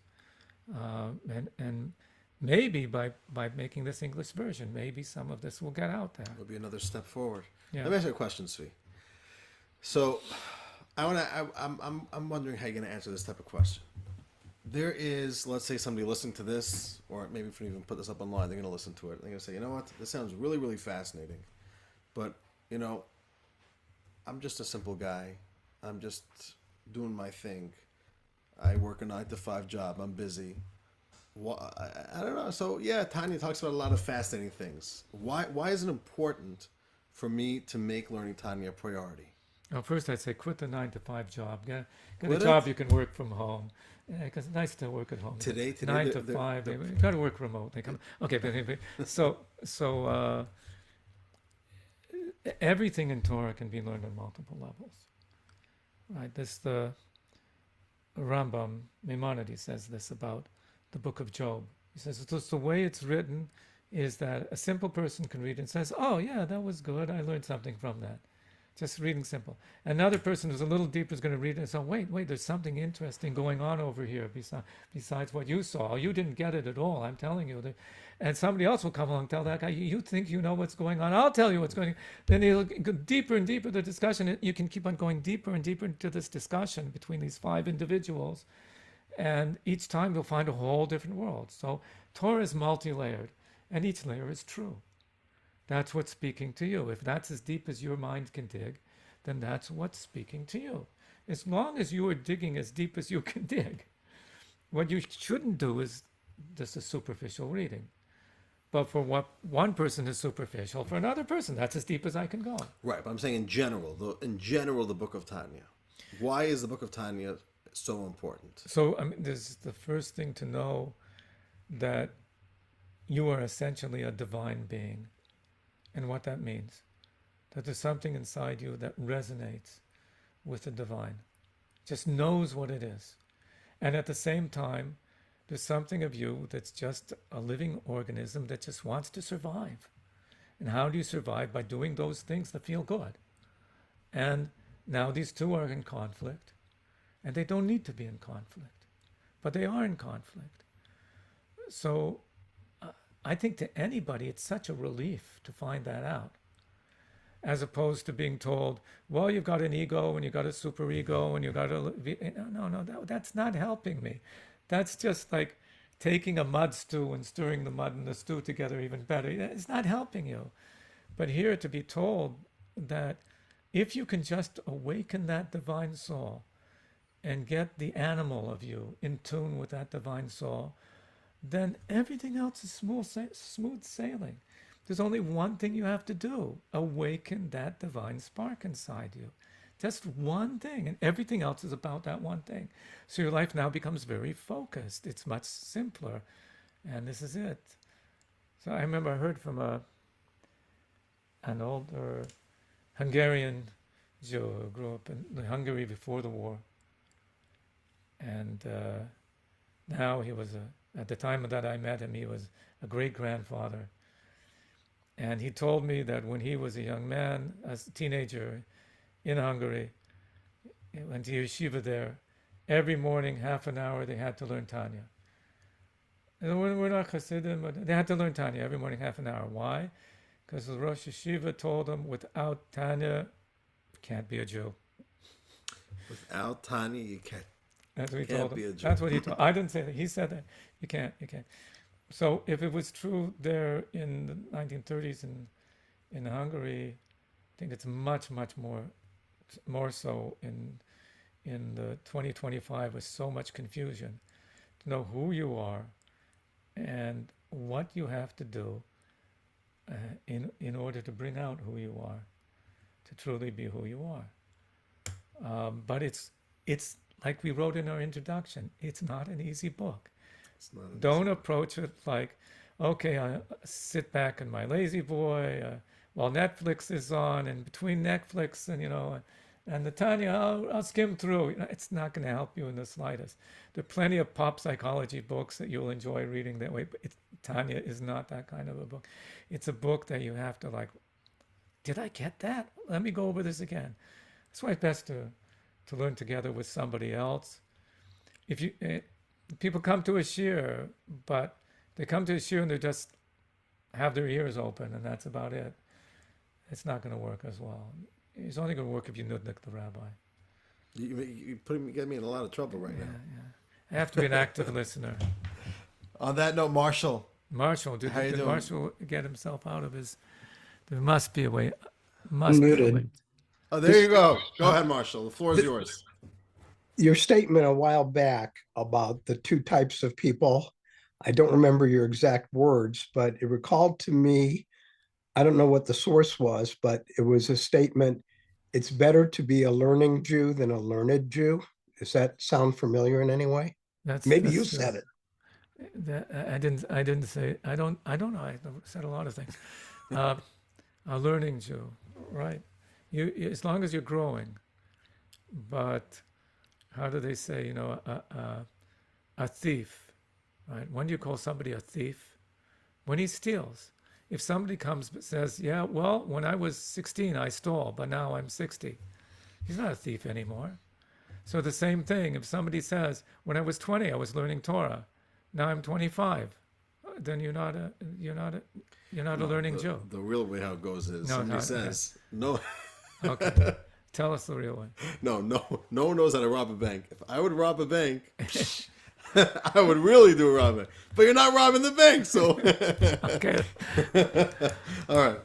And maybe by making this English version, maybe some of this will get out there. It'll be another step forward. Yeah. Let me ask you a question, Tzvi. So, I'm wondering how you're going to answer this type of question. There is, let's say, somebody listening to this, or maybe if we even put this up online, they're going to listen to it. They're going to say, you know what, this sounds really, really fascinating, but I'm just a simple guy. I'm just doing my thing. I work a 9-to-5 job. I'm busy. I don't know. So yeah, Tanya talks about a lot of fascinating things. Why is it important for me to make learning Tanya a priority? Well, first I'd say quit the 9-to-5 job. Get a Quit job it? you can work from home. Because it's nice to work at home. Today, 9 the- to 5. You got to work remote. Okay, but anyway, so everything in Torah can be learned on multiple levels. Right? The Rambam Maimonides says this about the book of Job. He says just the way it's written is that a simple person can read it and says, "Oh yeah, that was good. I learned something from that." Just reading simple. Another person who's a little deeper is going to read it and say, wait, there's something interesting going on over here besides what you saw. You didn't get it at all, I'm telling you. And somebody else will come along and tell that guy, you think you know what's going on, I'll tell you what's going on. Then he'll go deeper and deeper the discussion. You can keep on going deeper and deeper into this discussion between these 5 individuals. And each time you'll find a whole different world. So Torah is multi-layered, and each layer is true. That's what's speaking to you. If that's as deep as your mind can dig, then that's what's speaking to you. As long as you are digging as deep as you can dig. What you shouldn't do is just a superficial reading. But for what one person is superficial, for another person, that's as deep as I can go. Right, but I'm saying in general, the book of Tanya. Why is the book of Tanya so important? So there's the first thing to know that you are essentially a divine being. And what that means, that there's something inside you that resonates with the divine, just knows what it is. And at the same time, there's something of you that's just a living organism that just wants to survive. And how do you survive? By doing those things that feel good. And now these two are in conflict, and they don't need to be in conflict, but they are in conflict. So I think to anybody, it's such a relief to find that out, as opposed to being told, well, you've got an ego and you've got a superego and you've got a... No, that's not helping me. That's just like taking a mud stew and stirring the mud and the stew together even better. It's not helping you. But here to be told that if you can just awaken that divine soul and get the animal of you in tune with that divine soul, then everything else is smooth sailing. There's only one thing you have to do: awaken that divine spark inside you. Just one thing, and everything else is about that one thing. So your life now becomes very focused. It's much simpler, and this is it. So I remember I heard from an older Hungarian Jew who grew up in Hungary before the war, and now he was at the time that I met him, he was a great-grandfather. And he told me that when he was a young man, as a teenager in Hungary, he went to yeshiva there. Every morning, half an hour, they had to learn Tanya. And we're not Hasidim, but they had to learn Tanya every morning, half an hour. Why? Because the Rosh Yeshiva told them, without Tanya, you can't be a Jew. Without Tanya, you can't. That's what he Can't told be him. a Jew. That's what he told. I didn't say that. He said that. You can't. You can't. So if it was true there in the 1930s in Hungary, I think it's much, much more so in the 2025 with so much confusion to know who you are and what you have to do in order to bring out who you are, to truly be who you are. But it's like we wrote in our introduction. It's not an easy book. It's not an Don't approach it like, okay, I sit back in my lazy boy while Netflix is on, and between Netflix and and the Tanya, I'll skim through. It's not going to help you in the slightest. There are plenty of pop psychology books that you'll enjoy reading that way, but Tanya is not that kind of a book. It's a book that you have to like, did I get that? Let me go over this again. That's why it's best to learn together with somebody else. If you people come to a shir, but they come to a shir and they just have their ears open, and that's about it. It's not going to work as well. It's only going to work if you nudnik the rabbi. You get me in a lot of trouble right now. I have to be an active listener. On that note, Marshall, Marshall, How you did doing? Marshall get himself out of his? There must be a way. Must be a Muted. way. oh, there you go. Go ahead, Marshall. The floor is yours. Your statement a while back about the two types of people, I don't remember your exact words, but it recalled to me, I don't know what the source was, but it was a statement, it's better to be a learning Jew than a learned Jew. Does that sound familiar in any way? Maybe you true. said it. I didn't say. I don't know. I said a lot of things. A learning Jew, right? You as long as you're growing, but how do they say? A thief, right? When do you call somebody a thief? When he steals. If somebody comes but says, "Yeah, well, when I was 16, I stole, but now I'm 60," he's not a thief anymore. So the same thing. If somebody says, "When I was 20, I was learning Torah, now I'm 25," then you're not a learning Jew. The real way how it goes is No, somebody no, says, no, Okay, tell us the real way. no one knows how to rob a bank. If I would rob a bank, I would really do a robbing. But you're not robbing the bank, so. Okay, All right.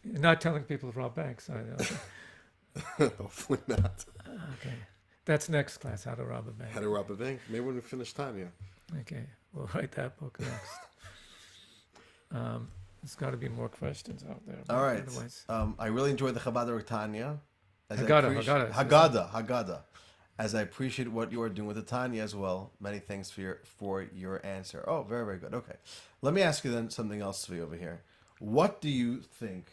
you're not telling people to rob banks. Hopefully not. Okay, that's next class. How to rob a bank. How to rob a bank? Maybe when we finish Tanya. Okay, we'll write that book next. There's got to be more questions out there. All right. Otherwise, I really enjoyed the Chabad Tanya. Haggadah. As I appreciate what you are doing with the Tanya as well. Many thanks for your answer. Oh, very, very good. Okay. Let me ask you then something else, Tzvi, over here. What do you think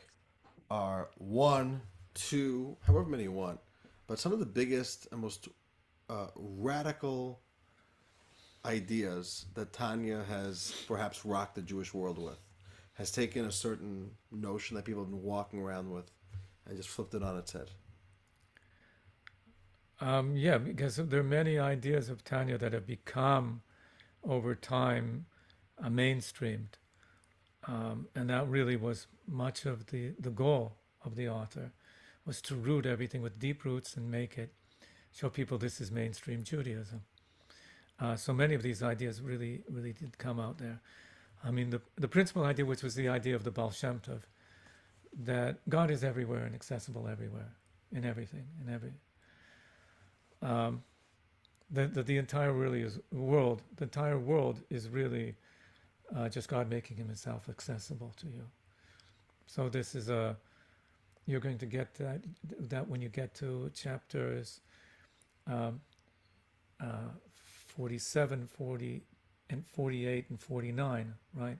are one, two, however many you want, but some of the biggest and most radical ideas that Tanya has perhaps rocked the Jewish world with, has taken a certain notion that people have been walking around with and just flipped it on its head? Yeah, because there are many ideas of Tanya that have become, over time, mainstreamed. And that really was much of the goal of the author, was to root everything with deep roots and make it, show people this is mainstream Judaism. So many of these ideas really did come out there. I mean, the principal idea, which was the idea of the Baal Shem Tov, that God is everywhere and accessible everywhere, in everything, in every. The entire world is really just God making himself accessible to you. So this is you're going to get that when you get to chapters 47, 40, and 48 and 49, right?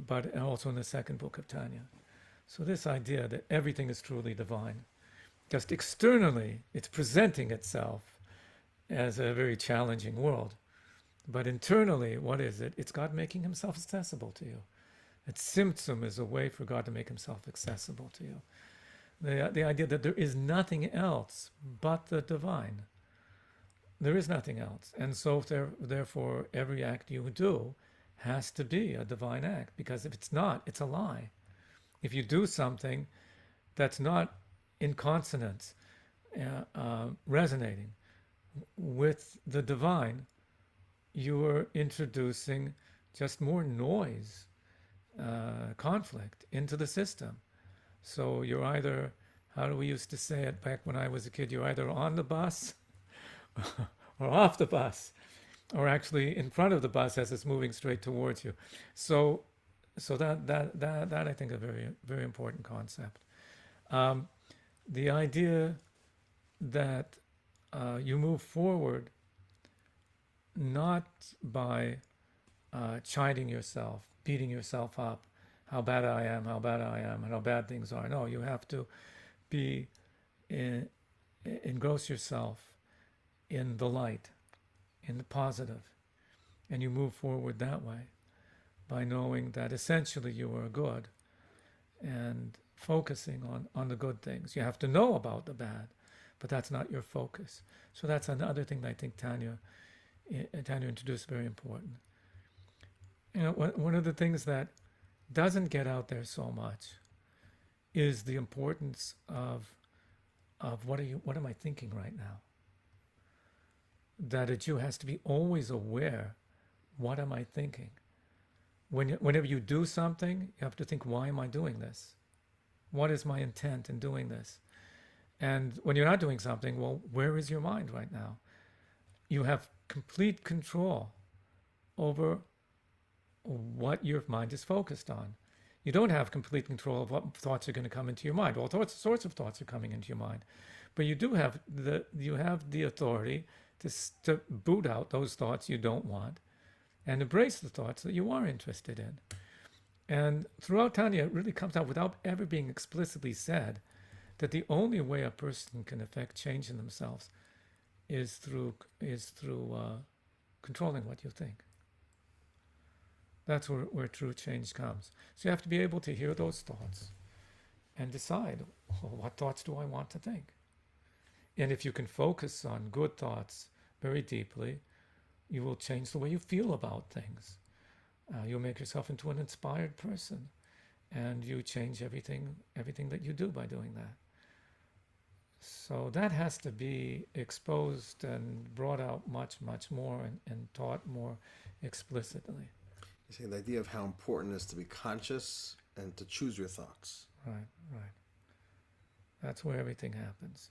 But also in the second book of Tanya. So this idea that everything is truly divine, just externally, it's presenting itself as a very challenging world. But internally, what is it? It's God making himself accessible to you. It's Tzimtzum is a way for God to make himself accessible to you. The idea that there is nothing else but the divine. There is nothing else. And so therefore, every act you do has to be a divine act, because if it's not, it's a lie. If you do something that's not in consonance, resonating with the divine, you are introducing just more noise, conflict into the system. So you're either, how do we used to say it back when I was a kid, you're either on the bus or off the bus, or actually in front of the bus as it's moving straight towards you. So, that I think is a very, very important concept. The idea that you move forward not by chiding yourself, beating yourself up, how bad I am, and how bad things are. No, you have to be engross yourself in the light, in the positive, and you move forward that way by knowing that essentially you are good and focusing on the good things. You have to know about the bad, but that's not your focus. So that's another thing that I think Tanya introduced, very important. You know, one of the things that doesn't get out there so much is the importance of what am I thinking right now? That a Jew has to be always aware, what am I thinking? Whenever you do something, you have to think, why am I doing this? What is my intent in doing this? And when you're not doing something, well, where is your mind right now? You have complete control over what your mind is focused on. You don't have complete control of what thoughts are going to come into your mind. All sorts of thoughts are coming into your mind, but you do have the authority to boot out those thoughts you don't want, and embrace the thoughts that you are interested in. And throughout Tanya, it really comes out without ever being explicitly said that the only way a person can affect change in themselves is through controlling what you think. That's where true change comes. So you have to be able to hear those thoughts and decide, well, what thoughts do I want to think? And if you can focus on good thoughts very deeply, you will change the way you feel about things. You'll make yourself into an inspired person, and you change everything that you do by doing that. So that has to be exposed and brought out much, much more and taught more explicitly. You see, the idea of how important it is to be conscious and to choose your thoughts. Right. That's where everything happens.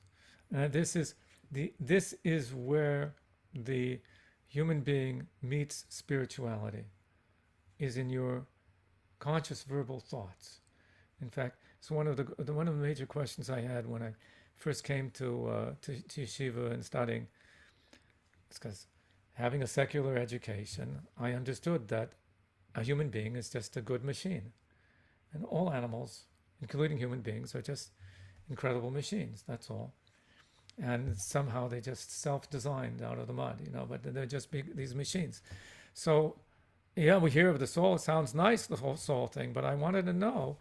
This is where the human being meets spirituality, is in your conscious verbal thoughts. In fact, it's one of the major questions I had when I first came to yeshiva and studying. It's because having a secular education, I understood that a human being is just a good machine, and all animals, including human beings, are just incredible machines. That's all. And somehow they just self-designed out of the mud, but they're just these machines. So, yeah, we hear of the soul. It sounds nice, the whole soul thing, but I wanted to know,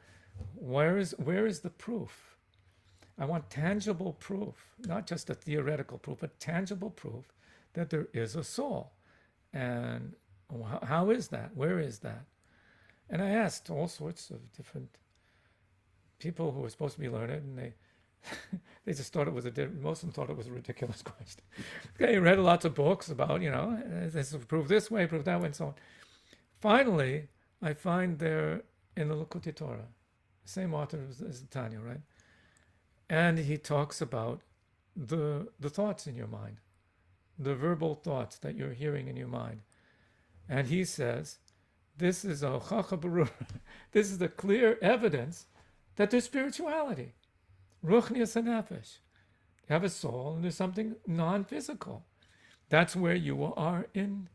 where is the proof? I want tangible proof, not just a theoretical proof, but tangible proof that there is a soul. And how is that? Where is that? And I asked all sorts of different people who were supposed to be learned, and they just thought it was most of them thought it was a ridiculous question. They read lots of books about, this is prove this way, prove that way, and so on. Finally, I find there in the Likutei Torah, same author as Tanya, right? And he talks about the thoughts in your mind, the verbal thoughts that you're hearing in your mind. And he says, this is a hochacha berura. This is the clear evidence that there's spirituality. Ruchnius hanefesh. You have a soul and there's something non-physical. That's where you are in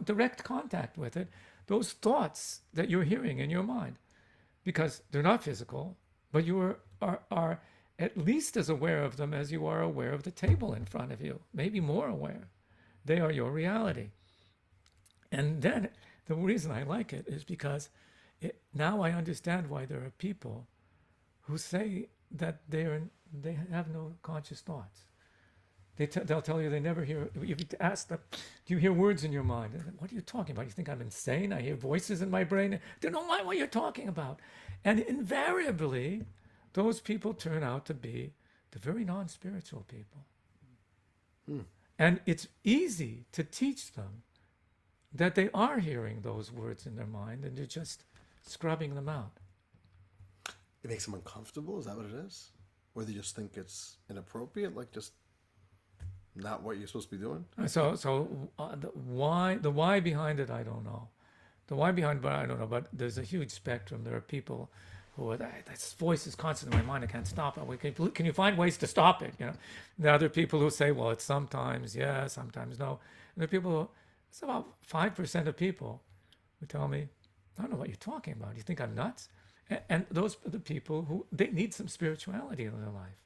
direct contact with it. Those thoughts that you're hearing in your mind, because they're not physical, but you are at least as aware of them as you are aware of the table in front of you, maybe more aware. They are your reality. And then the reason I like it is because now I understand why there are people who say that they have no conscious thoughts. They'll tell you they never hear. If you ask them, do you hear words in your mind? What are you talking about? You think I'm insane? I hear voices in my brain. They don't mind what you're talking about. And invariably, those people turn out to be the very non-spiritual people. And it's easy to teach them that they are hearing those words in their mind and you're just scrubbing them out. It makes them uncomfortable. Is that what it is? Or they just think it's inappropriate, like just not what you're supposed to be doing? The why behind it, I don't know. The why behind it, I don't know. But there's a huge spectrum. There are people who are, this voice is constantly in my mind. I can't stop it. Can you find ways to stop it? You know. There are other people who say, well, it's sometimes yes, sometimes no. And there are people who, it's about 5% of people who tell me, I don't know what you're talking about. You think I'm nuts? And those are the people who, they need some spirituality in their life.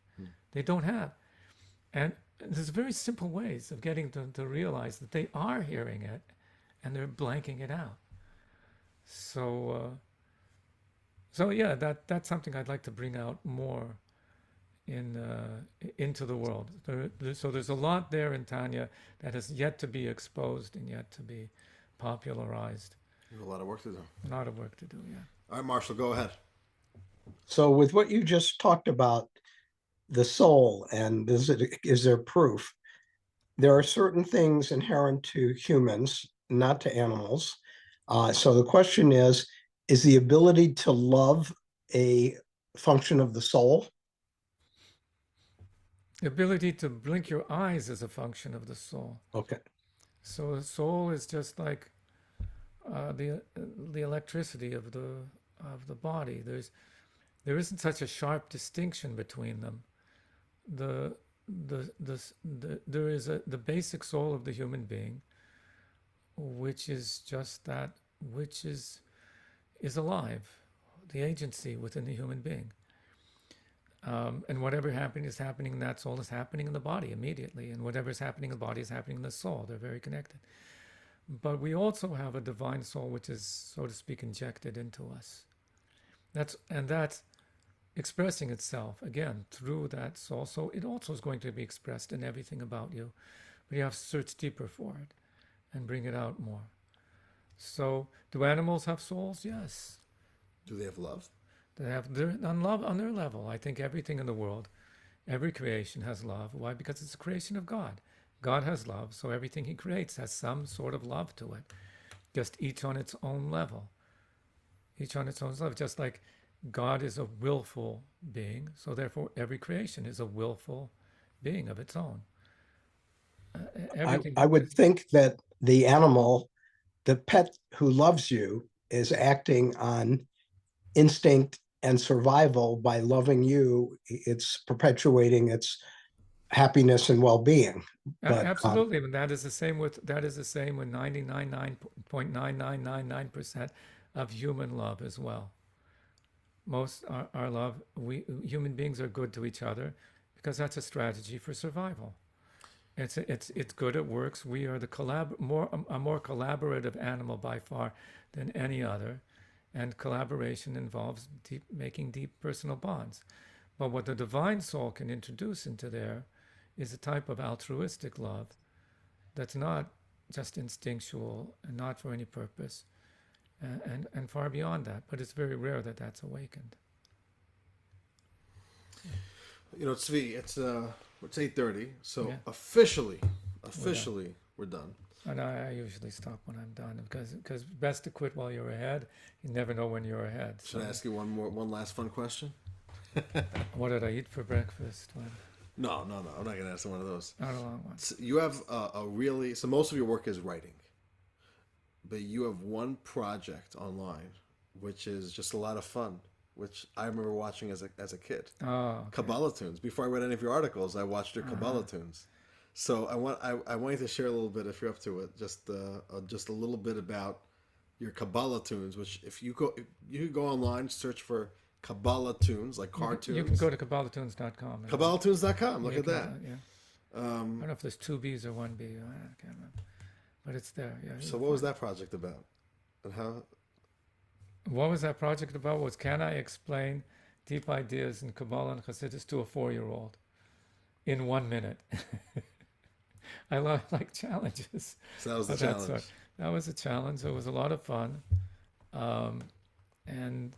They don't have. And there's very simple ways of getting them to realize that they are hearing it and they're blanking it out. So yeah, that's something I'd like to bring out more into the world. So there's a lot there in Tanya that has yet to be exposed and yet to be popularized. You have a lot of work to do. A lot of work to do, yeah. All right, Marshall, go ahead. So with what you just talked about, the soul, and is there proof? There are certain things inherent to humans, not to animals. So the question is the ability to love a function of the soul? The ability to blink your eyes is a function of the soul. Okay. So the soul is just like the electricity of the body. There isn't such a sharp distinction between them. There is the basic soul of the human being, which is just that which is alive, the agency within the human being. And whatever is happening in that soul is happening in the body immediately, and whatever is happening in the body is happening in the soul. They're very connected. But we also have a divine soul which is, so to speak, injected into us. That's expressing itself again through that soul. So it also is going to be expressed in everything about you, but you have to search deeper for it and bring it out more. So do animals have souls? Yes. Do they have love? They have love on their level. I think everything in the world, every creation has love. Why? Because it's a creation of God. God has love, so everything he creates has some sort of love to it, just each on its own level. Each on its own level, just like God is a willful being, so therefore every creation is a willful being of its own. I would think that the animal, the pet who loves you, is acting on instinct and survival. By loving you, it's perpetuating its happiness and well-being. But absolutely, and that is the same with 99.9999% of human love as well. Most our love, we human beings are good to each other because that's a strategy for survival. It's good. It works. We are a more collaborative animal by far than any other, and collaboration involves making deep personal bonds. But what the divine soul can introduce into there is a type of altruistic love that's not just instinctual and not for any purpose, and far beyond that. But it's very rare that that's awakened. You know, Tzvi, it's 8:30, so Yeah. officially, we're done. And I usually stop when I'm done because best to quit while you're ahead. You never know when you're ahead. Should I ask you one last fun question? What did I eat for breakfast? No. I'm not going to answer one of those. Not a long one. So you have so most of your work is writing, but you have one project online, which is just a lot of fun, which I remember watching as a kid. Oh, okay. Kabbalah tunes. Before I read any of your articles, I watched your Kabbalah tunes. So I want you to share a little bit, if you're up to it, just a little bit about your Kabbalah tunes. Which you could go online, search for Kabbalah tunes, like cartoons. You can go to kabbalahtunes.com. Kabbalahtunes.com. Look at that. Yeah. I don't know if there's 2 B's or 1 B. I can't remember, but it's there. Yeah. So what was that project about, and how? What was that project about? Was can I explain deep ideas in Kabbalah and Hasidus to a 4-year-old in 1 minute? I like challenges. So that was the challenge. That was a challenge. It was a lot of fun, and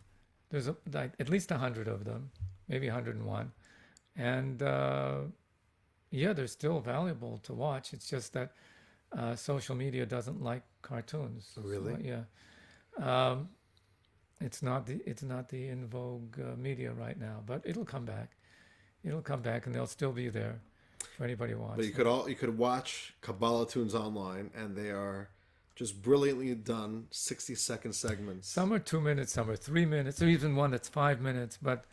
there's at least 100 of them, maybe 101, and yeah, they're still valuable to watch. It's just that social media doesn't like cartoons. Really? So, yeah. Um, it's not the in vogue media right now, but it'll come back. It'll come back, and they'll still be there for anybody who wants. But you could watch Kabbalah tunes online, and they are just brilliantly done 60-second segments. Some are 2 minutes, some are 3 minutes, or even one that's 5 minutes. But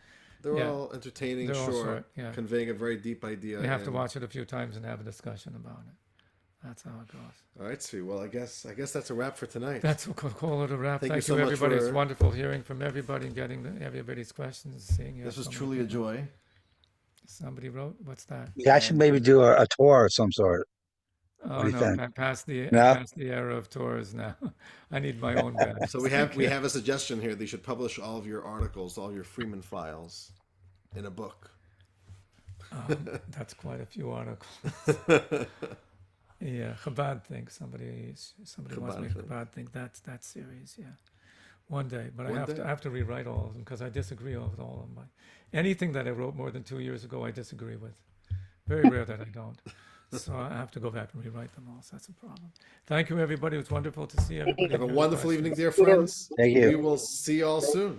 They're yeah, all entertaining, they're all short, short, yeah. conveying a very deep idea. you have to and- watch it a few times and have a discussion about it. That's how it goes. All right, Tzvi. Well, I guess that's a wrap for tonight. That's we'll call it a wrap. Thank you Thank so you, much everybody. It's for- wonderful hearing from everybody and getting everybody's questions. Seeing you. This was truly a joy. Somebody wrote, what's that? Yeah, I should maybe do a tour of some sort. Oh do you no, think? past the No? past the era of tours now. I need my own band. So we have a suggestion here. They should publish all of your articles, all your Freeman files, in a book. That's quite a few articles. Yeah, Chabad think somebody wants me to think. Chabad think that series. Yeah, one day. But One I day? have to rewrite all of them because I disagree with all of them. Anything that I wrote more than 2 years ago, I disagree with. Very rare that I don't. So I have to go back and rewrite them all. So that's a problem. Thank you, everybody. It was wonderful to see everybody. Have a Hear the wonderful questions. evening, dear friends. Thank you. We will see you all soon.